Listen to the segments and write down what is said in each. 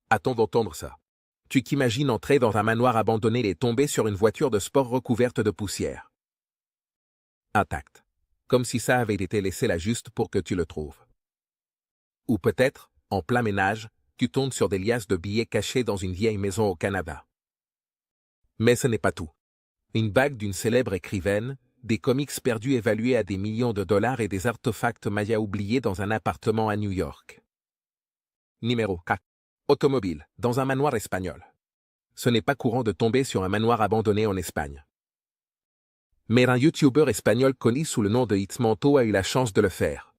Attends d'entendre ça. Tu t'imagines entrer dans un manoir abandonné et tomber sur une voiture de sport recouverte de poussière. Intacte. Comme si ça avait été laissé là juste pour que tu le trouves. Ou peut-être, en plein ménage, tu tombes sur des liasses de billets cachés dans une vieille maison au Canada. Mais ce n'est pas tout. Une bague d'une célèbre écrivaine, des comics perdus évalués à des millions de dollars et des artefacts mayas oubliés dans un appartement à New York. Numéro 4. Automobile, dans un manoir espagnol. Ce n'est pas courant de tomber sur un manoir abandonné en Espagne. Mais un YouTuber espagnol connu sous le nom de Itzmanto a eu la chance de le faire.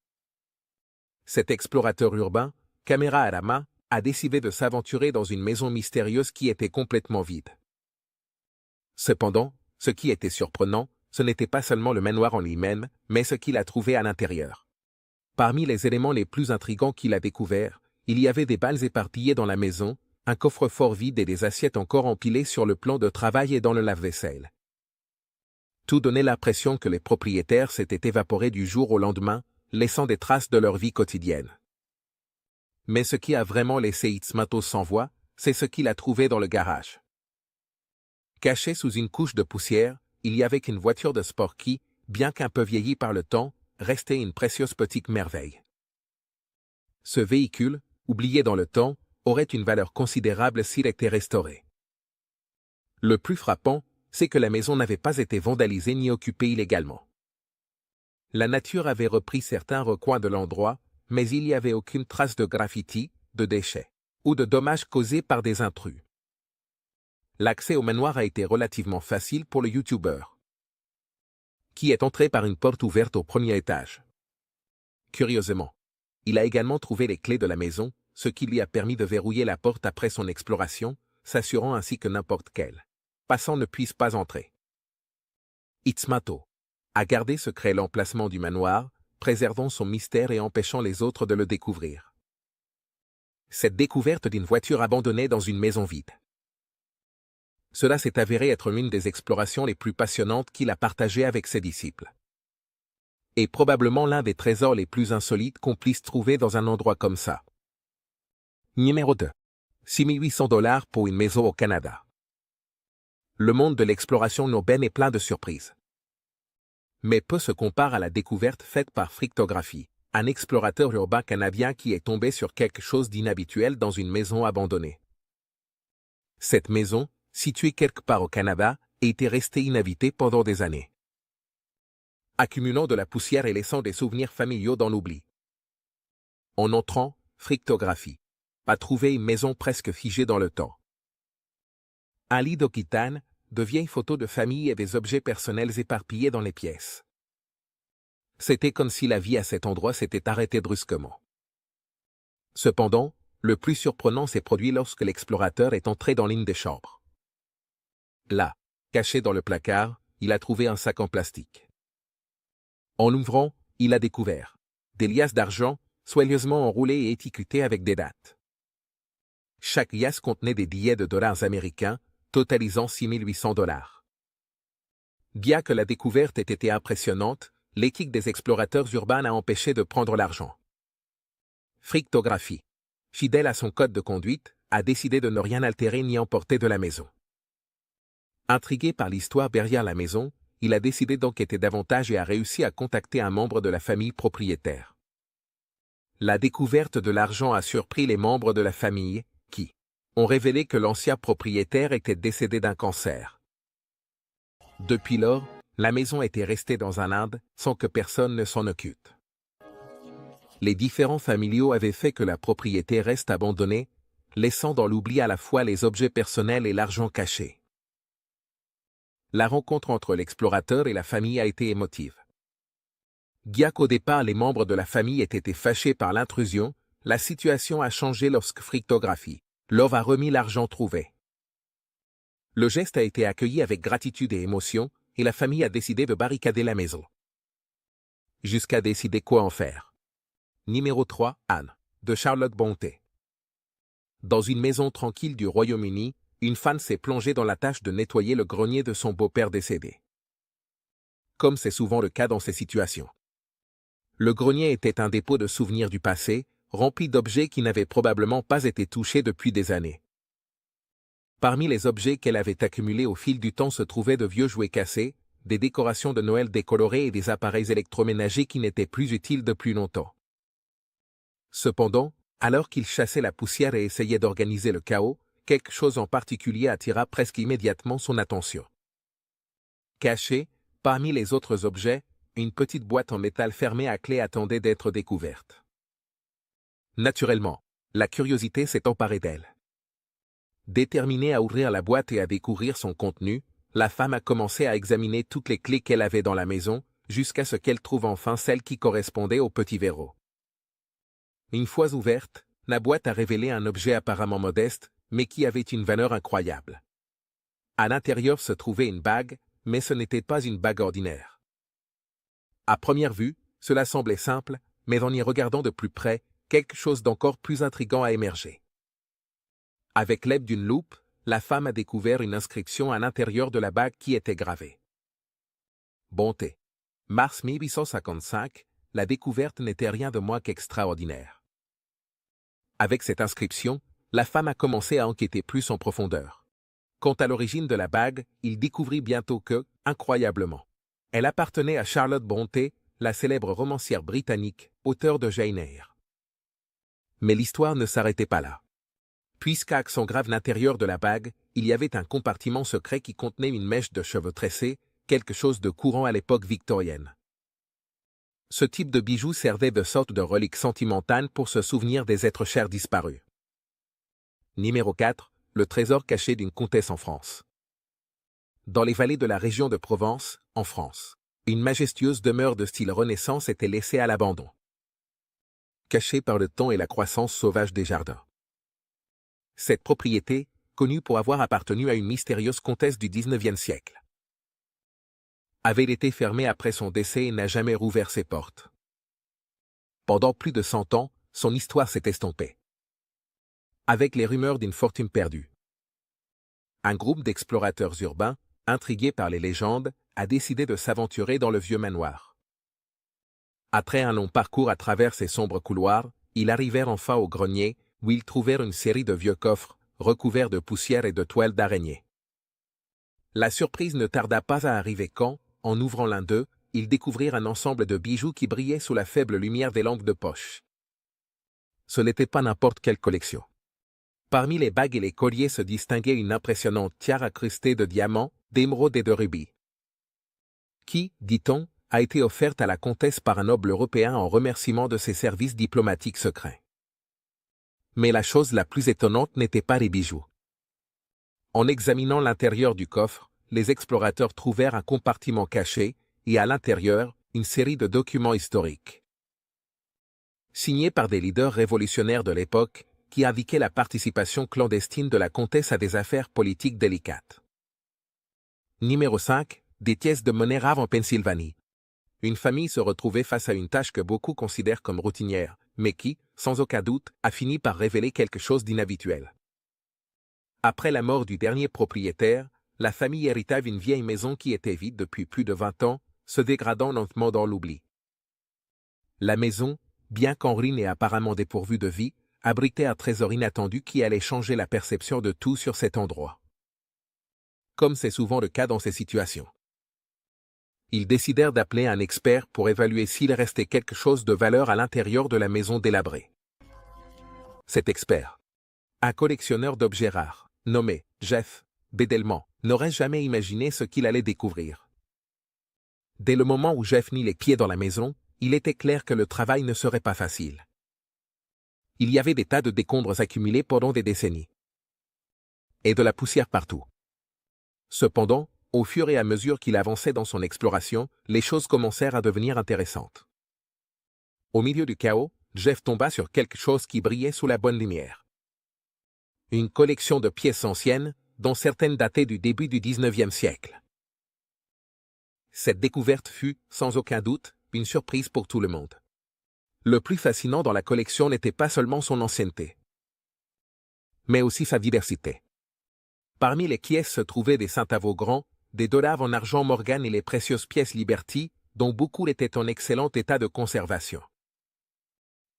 Cet explorateur urbain, caméra à la main, a décidé de s'aventurer dans une maison mystérieuse qui était complètement vide. Cependant, ce qui était surprenant, ce n'était pas seulement le manoir en lui-même, mais ce qu'il a trouvé à l'intérieur. Parmi les éléments les plus intrigants qu'il a découverts, il y avait des balles éparpillées dans la maison, un coffre-fort vide et des assiettes encore empilées sur le plan de travail et dans le lave-vaisselle. Tout donnait l'impression que les propriétaires s'étaient évaporés du jour au lendemain, laissant des traces de leur vie quotidienne. Mais ce qui a vraiment laissé Itzmanto sans voix, c'est ce qu'il a trouvé dans le garage. Caché sous une couche de poussière, il y avait une voiture de sport qui, bien qu'un peu vieillie par le temps, restait une précieuse petite merveille. Ce véhicule, oublié dans le temps, aurait une valeur considérable s'il était restauré. Le plus frappant, c'est que la maison n'avait pas été vandalisée ni occupée illégalement. La nature avait repris certains recoins de l'endroit, mais il n'y avait aucune trace de graffiti, de déchets, ou de dommages causés par des intrus. L'accès au manoir a été relativement facile pour le YouTuber, qui est entré par une porte ouverte au premier étage. Curieusement, il a également trouvé les clés de la maison, ce qui lui a permis de verrouiller la porte après son exploration, s'assurant ainsi que n'importe quel passant ne puisse pas entrer. Itzmanto a gardé secret l'emplacement du manoir, préservant son mystère et empêchant les autres de le découvrir. Cette découverte d'une voiture abandonnée dans une maison vide. Cela s'est avéré être l'une des explorations les plus passionnantes qu'il a partagées avec ses disciples. Et probablement l'un des trésors les plus insolites qu'on puisse trouver dans un endroit comme ça. Numéro 2. 6800 $ pour une maison au Canada. Le monde de l'exploration urbaine est plein de surprises. Mais peu se compare à la découverte faite par Frictographie, un explorateur urbain canadien qui est tombé sur quelque chose d'inhabituel dans une maison abandonnée. Cette maison, située quelque part au Canada, était restée inhabitée pendant des années, accumulant de la poussière et laissant des souvenirs familiaux dans l'oubli. En entrant, Frictographie a trouvé une maison presque figée dans le temps. Un lit d'Occitane, de vieilles photos de famille et des objets personnels éparpillés dans les pièces. C'était comme si la vie à cet endroit s'était arrêtée brusquement. Cependant, le plus surprenant s'est produit lorsque l'explorateur est entré dans l'une des chambres. Là, caché dans le placard, il a trouvé un sac en plastique. En l'ouvrant, il a découvert des liasses d'argent, soigneusement enroulées et étiquetées avec des dates. Chaque liasse contenait des billets de dollars américains, totalisant 6800 $. Bien que la découverte ait été impressionnante, l'équipe des explorateurs urbains a empêché de prendre l'argent. Frictographie, fidèle à son code de conduite, a décidé de ne rien altérer ni emporter de la maison. Intrigué par l'histoire derrière la maison, il a décidé d'enquêter davantage et a réussi à contacter un membre de la famille propriétaire. La découverte de l'argent a surpris les membres de la famille, qui ont révélé que l'ancien propriétaire était décédé d'un cancer. Depuis lors, la maison était restée dans un limbe sans que personne ne s'en occupe. Les différents familiaux avaient fait que la propriété reste abandonnée, laissant dans l'oubli à la fois les objets personnels et l'argent caché. La rencontre entre l'explorateur et la famille a été émotive. Bien qu'au départ les membres de la famille aient été fâchés par l'intrusion, la situation a changé lorsque Frictographie leur a remis l'argent trouvé. Le geste a été accueilli avec gratitude et émotion, et la famille a décidé de barricader la maison. Jusqu'à décider quoi en faire. Numéro 3, Anne, de Charlotte Bonté. Dans une maison tranquille du Royaume-Uni, une femme s'est plongée dans la tâche de nettoyer le grenier de son beau-père décédé. Comme c'est souvent le cas dans ces situations. Le grenier était un dépôt de souvenirs du passé, rempli d'objets qui n'avaient probablement pas été touchés depuis des années. Parmi les objets qu'elle avait accumulés au fil du temps se trouvaient de vieux jouets cassés, des décorations de Noël décolorées et des appareils électroménagers qui n'étaient plus utiles depuis longtemps. Cependant, alors qu'il chassait la poussière et essayait d'organiser le chaos, quelque chose en particulier attira presque immédiatement son attention. Cachée, parmi les autres objets, une petite boîte en métal fermée à clé attendait d'être découverte. Naturellement, la curiosité s'est emparée d'elle. Déterminée à ouvrir la boîte et à découvrir son contenu, la femme a commencé à examiner toutes les clés qu'elle avait dans la maison, jusqu'à ce qu'elle trouve enfin celle qui correspondait au petit verrou. Une fois ouverte, la boîte a révélé un objet apparemment modeste, mais qui avait une valeur incroyable. À l'intérieur se trouvait une bague, mais ce n'était pas une bague ordinaire. À première vue, cela semblait simple, mais en y regardant de plus près, quelque chose d'encore plus intriguant a émergé. Avec l'aide d'une loupe, la femme a découvert une inscription à l'intérieur de la bague qui était gravée. Bonté. Mars 1855, la découverte n'était rien de moins qu'extraordinaire. Avec cette inscription, la femme a commencé à enquêter plus en profondeur. Quant à l'origine de la bague, il découvrit bientôt que, incroyablement, elle appartenait à Charlotte Brontë, la célèbre romancière britannique, auteure de Jane Eyre. Mais l'histoire ne s'arrêtait pas là. Puisqu'à son grave l'intérieur de la bague, il y avait un compartiment secret qui contenait une mèche de cheveux tressés, quelque chose de courant à l'époque victorienne. Ce type de bijou servait de sorte de relique sentimentale pour se souvenir des êtres chers disparus. Numéro 4. Le trésor caché d'une comtesse en France. Dans les vallées de la région de Provence, en France, une majestueuse demeure de style Renaissance était laissée à l'abandon. Cachée par le temps et la croissance sauvage des jardins. Cette propriété, connue pour avoir appartenu à une mystérieuse comtesse du XIXe siècle, avait été fermée après son décès et n'a jamais rouvert ses portes. Pendant plus de 100 ans, son histoire s'est estompée. Avec les rumeurs d'une fortune perdue. Un groupe d'explorateurs urbains, intrigués par les légendes, a décidé de s'aventurer dans le vieux manoir. Après un long parcours à travers ces sombres couloirs, ils arrivèrent enfin au grenier, où ils trouvèrent une série de vieux coffres, recouverts de poussière et de toiles d'araignée. La surprise ne tarda pas à arriver quand, en ouvrant l'un d'eux, ils découvrirent un ensemble de bijoux qui brillaient sous la faible lumière des lampes de poche. Ce n'était pas n'importe quelle collection. Parmi les bagues et les colliers se distinguait une impressionnante tiare incrustée de diamants, d'émeraudes et de rubis, qui, dit-on, a été offerte à la comtesse par un noble européen en remerciement de ses services diplomatiques secrets. Mais la chose la plus étonnante n'était pas les bijoux. En examinant l'intérieur du coffre, les explorateurs trouvèrent un compartiment caché, et à l'intérieur, une série de documents historiques. Signés par des leaders révolutionnaires de l'époque, qui indiquaient la participation clandestine de la comtesse à des affaires politiques délicates. Numéro 5. Des pièces de monnaie rares en Pennsylvanie. Une famille se retrouvait face à une tâche que beaucoup considèrent comme routinière, mais qui, sans aucun doute, a fini par révéler quelque chose d'inhabituel. Après la mort du dernier propriétaire, la famille hérita d'une vieille maison qui était vide depuis plus de 20 ans, se dégradant lentement dans l'oubli. La maison, bien qu'en ruine et apparemment dépourvue de vie, abritait un trésor inattendu qui allait changer la perception de tout sur cet endroit. Comme c'est souvent le cas dans ces situations. Ils décidèrent d'appeler un expert pour évaluer s'il restait quelque chose de valeur à l'intérieur de la maison délabrée. Cet expert, un collectionneur d'objets rares, nommé Jeff Bedelman, n'aurait jamais imaginé ce qu'il allait découvrir. Dès le moment où Jeff mit les pieds dans la maison, il était clair que le travail ne serait pas facile. Il y avait des tas de décombres accumulés pendant des décennies. Et de la poussière partout. Cependant, au fur et à mesure qu'il avançait dans son exploration, les choses commencèrent à devenir intéressantes. Au milieu du chaos, Jeff tomba sur quelque chose qui brillait sous la bonne lumière. Une collection de pièces anciennes, dont certaines dataient du début du XIXe siècle. Cette découverte fut, sans aucun doute, une surprise pour tout le monde. Le plus fascinant dans la collection n'était pas seulement son ancienneté, mais aussi sa diversité. Parmi les pièces se trouvaient des Saint-Avold grands, des dollars en argent Morgan et les précieuses pièces Liberty, dont beaucoup étaient en excellent état de conservation.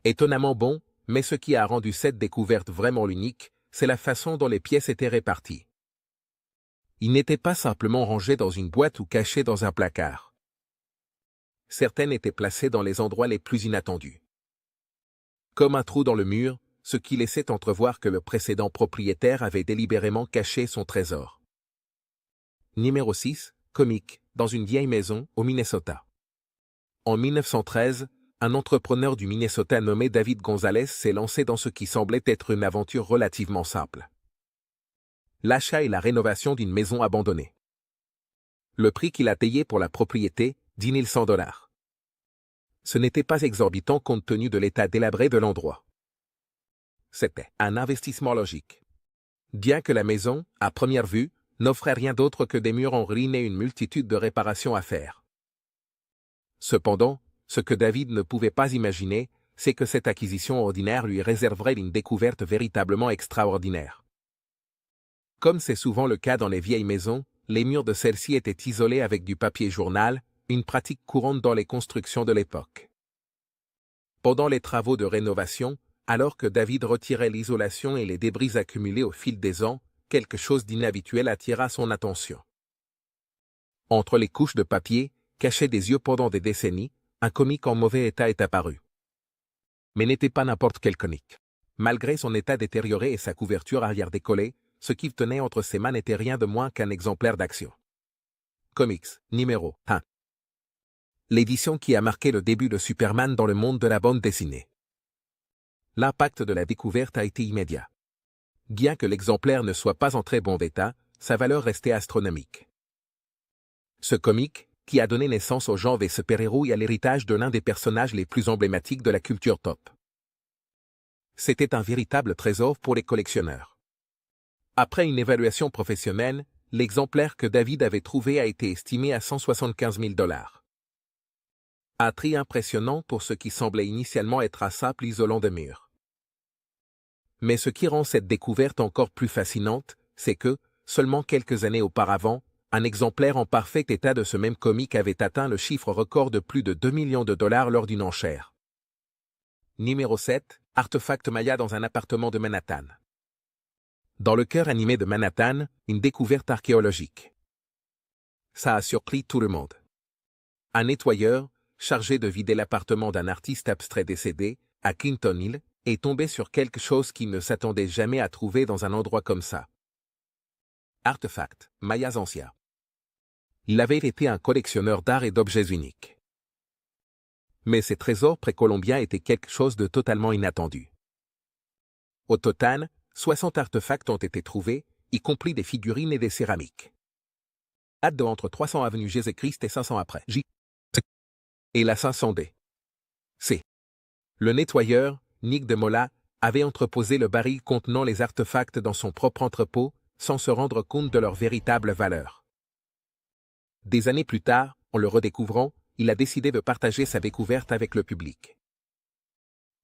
Étonnamment bons, Mais ce qui a rendu cette découverte vraiment unique, c'est la façon dont les pièces étaient réparties. Ils n'étaient pas simplement rangés dans une boîte ou cachés dans un placard. Certaines étaient placées dans les endroits les plus inattendus. Comme un trou dans le mur, ce qui laissait entrevoir que le précédent propriétaire avait délibérément caché son trésor. Numéro 6, comique, dans une vieille maison, au Minnesota. En 1913, un entrepreneur du Minnesota nommé David Gonzalez s'est lancé dans ce qui semblait être une aventure relativement simple. L'achat et la rénovation d'une maison abandonnée. Le prix qu'il a payé pour la propriété, $10 100. Ce n'était pas exorbitant compte tenu de l'état délabré de l'endroit. C'était un investissement logique. Bien que la maison, à première vue, n'offrait rien d'autre que des murs en ruine et une multitude de réparations à faire. Cependant, ce que David ne pouvait pas imaginer, c'est que cette acquisition ordinaire lui réserverait une découverte véritablement extraordinaire. Comme c'est souvent le cas dans les vieilles maisons, les murs de celles-ci étaient isolés avec du papier journal, une pratique courante dans les constructions de l'époque. Pendant les travaux de rénovation, alors que David retirait l'isolation et les débris accumulés au fil des ans, quelque chose d'inhabituel attira son attention. Entre les couches de papier, caché des yeux pendant des décennies, un comique en mauvais état est apparu. Mais n'était pas n'importe quel comique. Malgré son état détérioré et sa couverture arrière décollée, ce qui tenait entre ses mains n'était rien de moins qu'un exemplaire d'Action Comics, numéro 1. L'édition qui a marqué le début de Superman dans le monde de la bande dessinée. L'impact de la découverte a été immédiat. Bien que l'exemplaire ne soit pas en très bon état, sa valeur restait astronomique. Ce comic, qui a donné naissance au genre des super-héros et à l'héritage de l'un des personnages les plus emblématiques de la culture pop. C'était un véritable trésor pour les collectionneurs. Après une évaluation professionnelle, l'exemplaire que David avait trouvé a été estimé à $175 000. Un prix impressionnant pour ce qui semblait initialement être un simple isolant de mur. Mais ce qui rend cette découverte encore plus fascinante, c'est que, seulement quelques années auparavant, un exemplaire en parfait état de ce même comic avait atteint le chiffre record de plus de $2 millions lors d'une enchère. Numéro 7, artefact Maya dans un appartement de Manhattan. Dans le cœur animé de Manhattan, une découverte archéologique. Ça a surpris tout le monde. Un nettoyeur, chargé de vider l'appartement d'un artiste abstrait décédé, à Clinton Hill, est tombé sur quelque chose qu'il ne s'attendait jamais à trouver dans un endroit comme ça. Artefact, Mayas anciens. Il avait été un collectionneur d'art et d'objets uniques. Mais ces trésors précolombiens étaient quelque chose de totalement inattendu. Au total, 60 artefacts ont été trouvés, y compris des figurines et des céramiques. Date de entre 300 avenue Jésus-Christ et 500 après J. Et la 500D. C. Le nettoyeur, Nick de Mola, avait entreposé le baril contenant les artefacts dans son propre entrepôt, sans se rendre compte de leur véritable valeur. Des années plus tard, en le redécouvrant, il a décidé de partager sa découverte avec le public.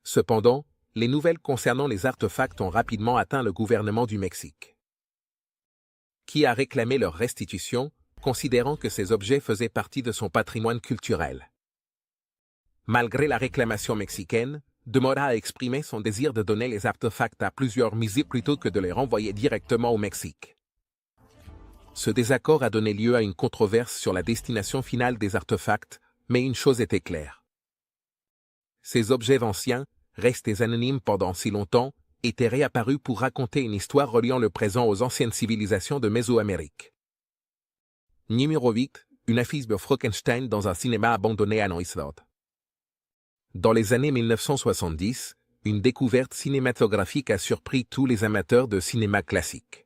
Cependant, les nouvelles concernant les artefacts ont rapidement atteint le gouvernement du Mexique, qui a réclamé leur restitution, considérant que ces objets faisaient partie de son patrimoine culturel. Malgré la réclamation mexicaine, De Mola a exprimé son désir de donner les artefacts à plusieurs musées plutôt que de les renvoyer directement au Mexique. Ce désaccord a donné lieu à une controverse sur la destination finale des artefacts, mais une chose était claire. Ces objets anciens, restés anonymes pendant si longtemps, étaient réapparus pour raconter une histoire reliant le présent aux anciennes civilisations de Mésoamérique. Numéro 8, une affiche de Frankenstein dans un cinéma abandonné à Neustadt. Dans les années 1970, une découverte cinématographique a surpris tous les amateurs de cinéma classique.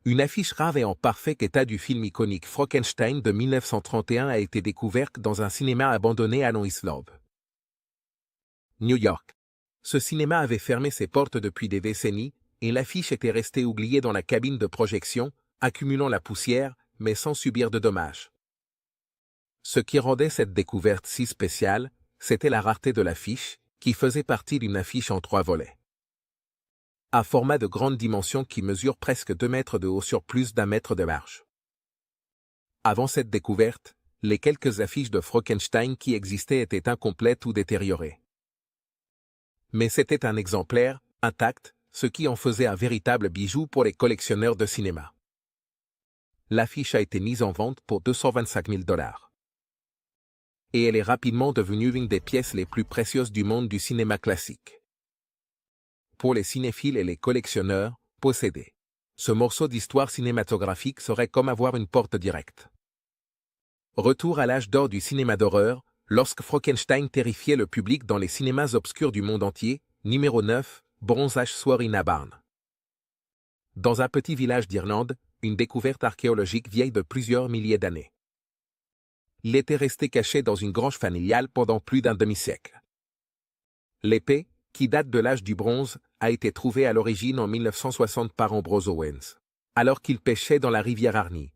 Une affiche rare et en parfait état du film iconique Frankenstein de 1931 a été découverte dans un cinéma abandonné à Neustadt, New York. Ce cinéma avait fermé ses portes depuis des décennies, et l'affiche était restée oubliée dans la cabine de projection, accumulant la poussière, mais sans subir de dommages. Ce qui rendait cette découverte si spéciale, c'était la rareté de l'affiche, qui faisait partie d'une affiche en 3 volets. Un format de grande dimension qui mesure presque 2 mètres de haut sur plus d'1 mètre de large. Avant cette découverte, les quelques affiches de Frankenstein qui existaient étaient incomplètes ou détériorées. Mais c'était un exemplaire, intact, ce qui en faisait un véritable bijou pour les collectionneurs de cinéma. L'affiche a été mise en vente pour 225 000 $. Et elle est rapidement devenue l'une des pièces les plus précieuses du monde du cinéma classique. Pour les cinéphiles et les collectionneurs, posséder ce morceau d'histoire cinématographique serait comme avoir une porte directe. Retour à l'âge d'or du cinéma d'horreur, lorsque Frankenstein terrifiait le public dans les cinémas obscurs du monde entier, numéro 9, Bronze Age Soirée à Barn. Dans un petit village d'Irlande, une découverte archéologique vieille de plusieurs milliers d'années. Il était resté caché dans une grange familiale pendant plus d'un demi-siècle. L'épée, qui date de l'âge du bronze, a été trouvée à l'origine en 1960 par Ambrose Owens, alors qu'il pêchait dans la rivière Arny.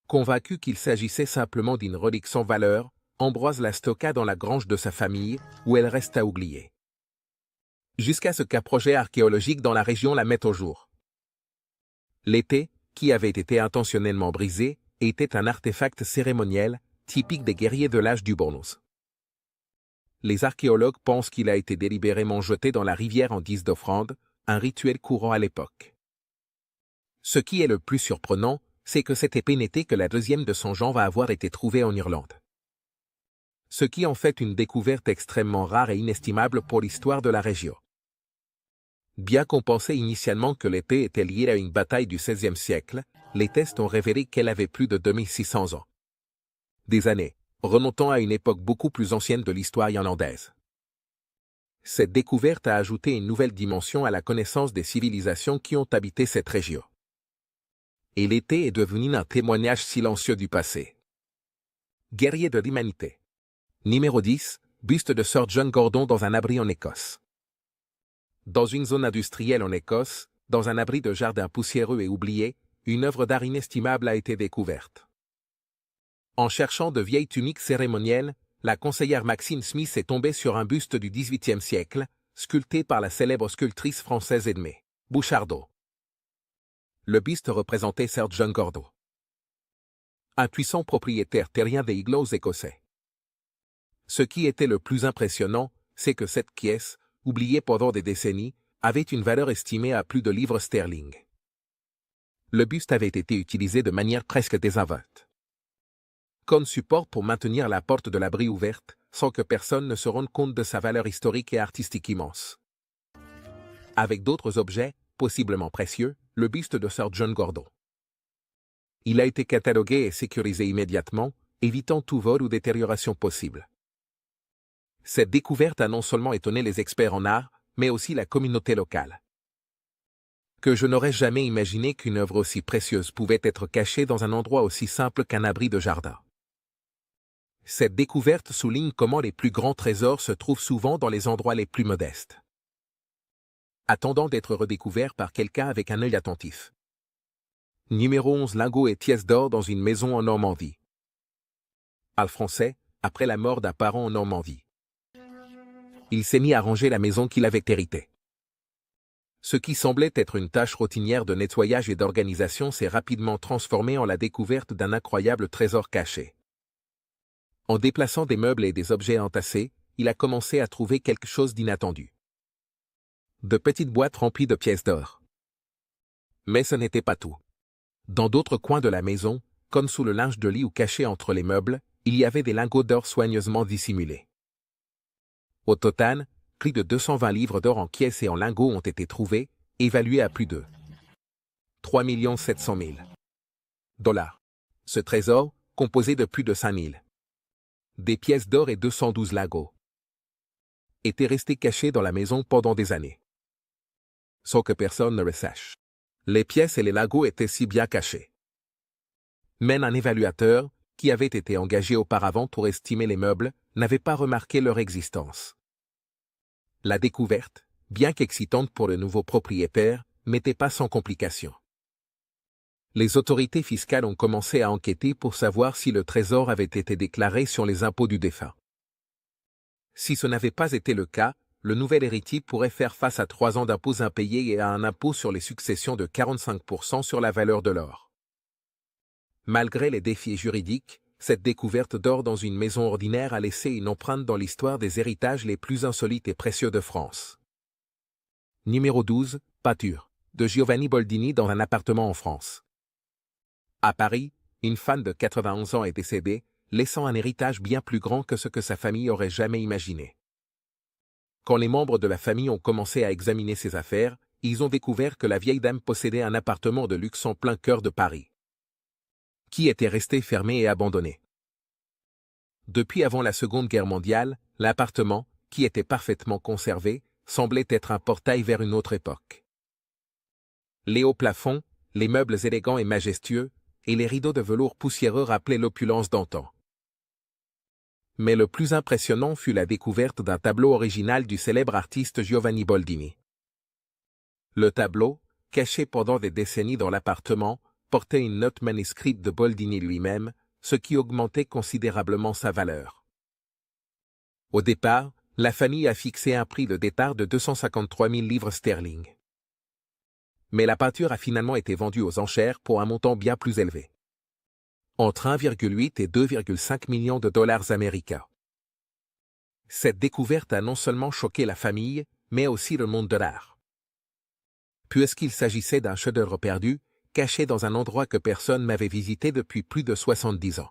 Convaincu qu'il s'agissait simplement d'une relique sans valeur, Ambrose la stocka dans la grange de sa famille, où elle resta oubliée. Jusqu'à ce qu'un projet archéologique dans la région la mette au jour. L'épée, qui avait été intentionnellement brisée, était un artefact cérémoniel, typique des guerriers de l'âge du bronze. Les archéologues pensent qu'il a été délibérément jeté dans la rivière en guise d'offrande, un rituel courant à l'époque. Ce qui est le plus surprenant, c'est que cette épée n'était que la deuxième de son genre à avoir été trouvée en Irlande. Ce qui en fait une découverte extrêmement rare et inestimable pour l'histoire de la région. Bien qu'on pensait initialement que l'épée était liée à une bataille du XVIe siècle, les tests ont révélé qu'elle avait plus de 2600 ans. Des années, remontant à une époque beaucoup plus ancienne de l'histoire irlandaise. Cette découverte a ajouté une nouvelle dimension à la connaissance des civilisations qui ont habité cette région. Et l'épée est devenue un témoignage silencieux du passé. Guerrier de l'humanité. Numéro 10, buste de Sir John Gordon dans un abri en Écosse. Dans une zone industrielle en Écosse, dans un abri de jardin poussiéreux et oublié, une œuvre d'art inestimable a été découverte. En cherchant de vieilles tuniques cérémonielles, la conseillère Maxine Smith est tombée sur un buste du XVIIIe siècle, sculpté par la célèbre sculptrice française Edmé Bouchardot. Le buste représentait Sir John Gordon, un puissant propriétaire terrien des Igloos écossais. Ce qui était le plus impressionnant, c'est que cette pièce, oubliée pendant des décennies, avait une valeur estimée à plus de livres sterling. Le buste avait été utilisé de manière presque désinvolte comme support pour maintenir la porte de l'abri ouverte, sans que personne ne se rende compte de sa valeur historique et artistique immense. Avec d'autres objets, possiblement précieux, le buste de Sir John Gordon. Il a été catalogué et sécurisé immédiatement, évitant tout vol ou détérioration possible. Cette découverte a non seulement étonné les experts en art, mais aussi la communauté locale. Que je n'aurais jamais imaginé qu'une œuvre aussi précieuse pouvait être cachée dans un endroit aussi simple qu'un abri de jardin. Cette découverte souligne comment les plus grands trésors se trouvent souvent dans les endroits les plus modestes, attendant d'être redécouverts par quelqu'un avec un œil attentif. Numéro 11 Lingots et pièces d'or dans une maison en Normandie. Al français, après la mort d'un parent en Normandie. Il s'est mis à ranger la maison qu'il avait héritée. Ce qui semblait être une tâche routinière de nettoyage et d'organisation s'est rapidement transformé en la découverte d'un incroyable trésor caché. En déplaçant des meubles et des objets entassés, il a commencé à trouver quelque chose d'inattendu. De petites boîtes remplies de pièces d'or. Mais ce n'était pas tout. Dans d'autres coins de la maison, comme sous le linge de lit ou cachés entre les meubles, il y avait des lingots d'or soigneusement dissimulés. Au total, plus de 220 livres d'or en pièces et en lingots ont été trouvés, évalués à plus de 3 700 000 $. Ce trésor, composé de plus de 5 000 des pièces d'or et 212 lingots, était resté caché dans la maison pendant des années, sans que personne ne le sache. Les pièces et les lingots étaient si bien cachés. Même un évaluateur, qui avait été engagé auparavant pour estimer les meubles, n'avait pas remarqué leur existence. La découverte, bien qu'excitante pour le nouveau propriétaire, n'était pas sans complications. Les autorités fiscales ont commencé à enquêter pour savoir si le trésor avait été déclaré sur les impôts du défunt. Si ce n'avait pas été le cas, le nouvel héritier pourrait faire face à 3 ans d'impôts impayés et à un impôt sur les successions de 45% sur la valeur de l'or. Malgré les défis juridiques, Cette découverte d'or dans une maison ordinaire a laissé une empreinte dans l'histoire des héritages les plus insolites et précieux de France. Numéro 12, pâture, de Giovanni Boldini dans un appartement en France. À Paris, une femme de 91 ans est décédée, laissant un héritage bien plus grand que ce que sa famille aurait jamais imaginé. Quand les membres de la famille ont commencé à examiner ses affaires, ils ont découvert que la vieille dame possédait un appartement de luxe en plein cœur de Paris, qui était resté fermé et abandonné. Depuis avant la Seconde Guerre mondiale, l'appartement, qui était parfaitement conservé, semblait être un portail vers une autre époque. Les hauts plafonds, les meubles élégants et majestueux, et les rideaux de velours poussiéreux rappelaient l'opulence d'antan. Mais le plus impressionnant fut la découverte d'un tableau original du célèbre artiste Giovanni Boldini. Le tableau, caché pendant des décennies dans l'appartement, portait une note manuscrite de Boldini lui-même, ce qui augmentait considérablement sa valeur. Au départ, la famille a fixé un prix de départ de 253 000 livres sterling. Mais la peinture a finalement été vendue aux enchères pour un montant bien plus élevé, entre 1,8 et 2,5 millions de dollars américains. Cette découverte a non seulement choqué la famille, mais aussi le monde de l'art. Puisqu'il s'agissait d'un chef-d'œuvre perdu, caché dans un endroit que personne n'avait visité depuis plus de 70 ans.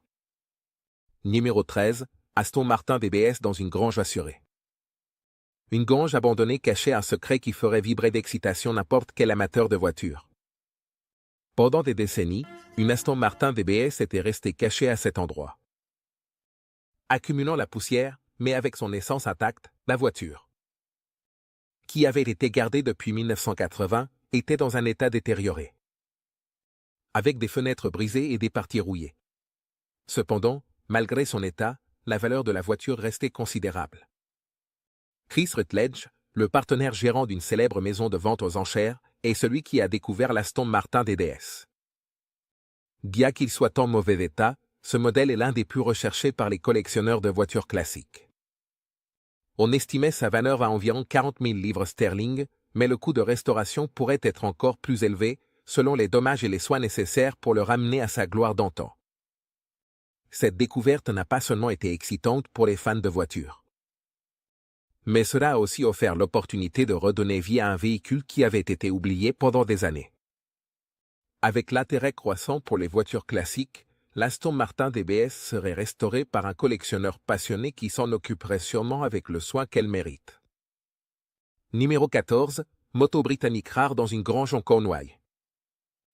Numéro 13, Aston Martin DBS dans une grange assurée. Une grange abandonnée cachait un secret qui ferait vibrer d'excitation n'importe quel amateur de voitures. Pendant des décennies, une Aston Martin DBS était restée cachée à cet endroit, accumulant la poussière, mais avec son essence intacte, la voiture, qui avait été gardée depuis 1980, était dans un état détérioré, avec des fenêtres brisées et des parties rouillées. Cependant, malgré son état, la valeur de la voiture restait considérable. Chris Rutledge, le partenaire gérant d'une célèbre maison de vente aux enchères, est celui qui a découvert l'Aston Martin DBS. Bien qu'il soit en mauvais état, ce modèle est l'un des plus recherchés par les collectionneurs de voitures classiques. On estimait sa valeur à environ 40 000 livres sterling, mais le coût de restauration pourrait être encore plus élevé, selon les dommages et les soins nécessaires pour le ramener à sa gloire d'antan. Cette découverte n'a pas seulement été excitante pour les fans de voitures, mais cela a aussi offert l'opportunité de redonner vie à un véhicule qui avait été oublié pendant des années. Avec l'intérêt croissant pour les voitures classiques, l'Aston Martin DBS serait restaurée par un collectionneur passionné qui s'en occuperait sûrement avec le soin qu'elle mérite. Numéro 14, moto britannique rare dans une grange en Cornouailles.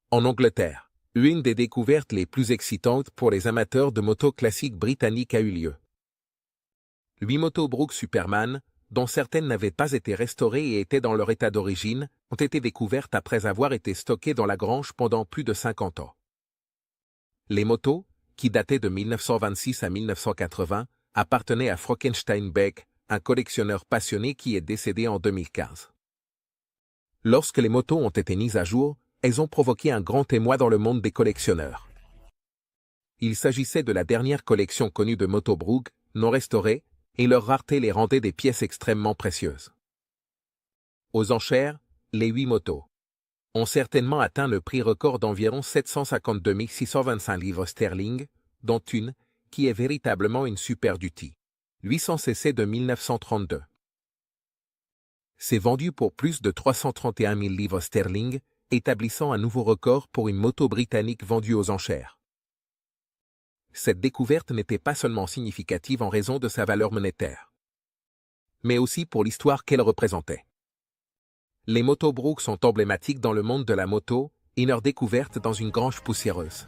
En Angleterre, une des découvertes les plus excitantes pour les amateurs de motos classiques britanniques a eu lieu. 8 motos Brooks Superman, dont certaines n'avaient pas été restaurées et étaient dans leur état d'origine, ont été découvertes après avoir été stockées dans la grange pendant plus de 50 ans. Les motos, qui dataient de 1926 à 1980, appartenaient à Frankenstein Beck, un collectionneur passionné qui est décédé en 2015. Lorsque les motos ont été mises à jour, elles ont provoqué un grand émoi dans le monde des collectionneurs. Il s'agissait de la dernière collection connue de motos Brooks, non restaurées, et leur rareté les rendait des pièces extrêmement précieuses. Aux enchères, les 8 motos ont certainement atteint le prix record d'environ 752 625 livres sterling, dont une, qui est véritablement une Super Duty 800 cc de 1932. C'est vendu pour plus de 331 000 livres sterling, établissant un nouveau record pour une moto britannique vendue aux enchères. Cette découverte n'était pas seulement significative en raison de sa valeur monétaire, mais aussi pour l'histoire qu'elle représentait. Les motos Brooks sont emblématiques dans le monde de la moto, et leur découverte dans une grange poussiéreuse.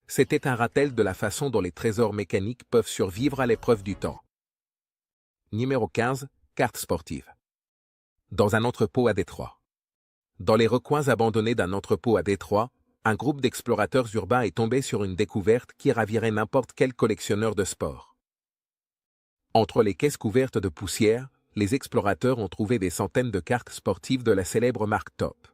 C'était un rappel de la façon dont les trésors mécaniques peuvent survivre à l'épreuve du temps. Numéro 15, carte sportive. Dans un entrepôt à Détroit. Dans les recoins abandonnés d'un entrepôt à Détroit, un groupe d'explorateurs urbains est tombé sur une découverte qui ravirait n'importe quel collectionneur de sport. Entre les caisses couvertes de poussière, les explorateurs ont trouvé des centaines de cartes sportives de la célèbre marque Top.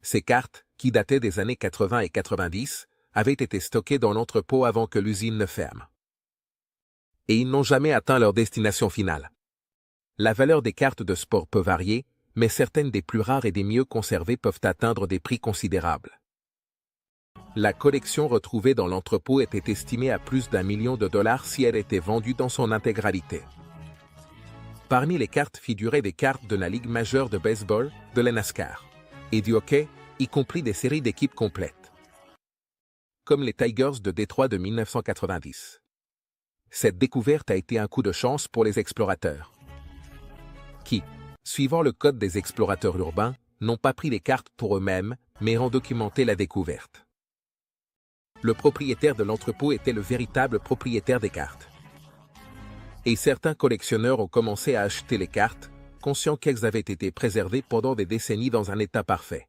Ces cartes, qui dataient des années 80 et 90, avaient été stockées dans l'entrepôt avant que l'usine ne ferme. Et ils n'ont jamais atteint leur destination finale. La valeur des cartes de sport peut varier, mais certaines des plus rares et des mieux conservées peuvent atteindre des prix considérables. La collection retrouvée dans l'entrepôt était estimée à plus d'1 million de dollars si elle était vendue dans son intégralité. Parmi les cartes figuraient des cartes de la Ligue majeure de baseball, de la NASCAR et du hockey, y compris des séries d'équipes complètes, comme les Tigers de Détroit de 1990. Cette découverte a été un coup de chance pour les explorateurs, qui, suivant le code des explorateurs urbains, n'ont pas pris les cartes pour eux-mêmes, mais ont documenté la découverte. Le propriétaire de l'entrepôt était le véritable propriétaire des cartes. Et certains collectionneurs ont commencé à acheter les cartes, conscients qu'elles avaient été préservées pendant des décennies dans un état parfait.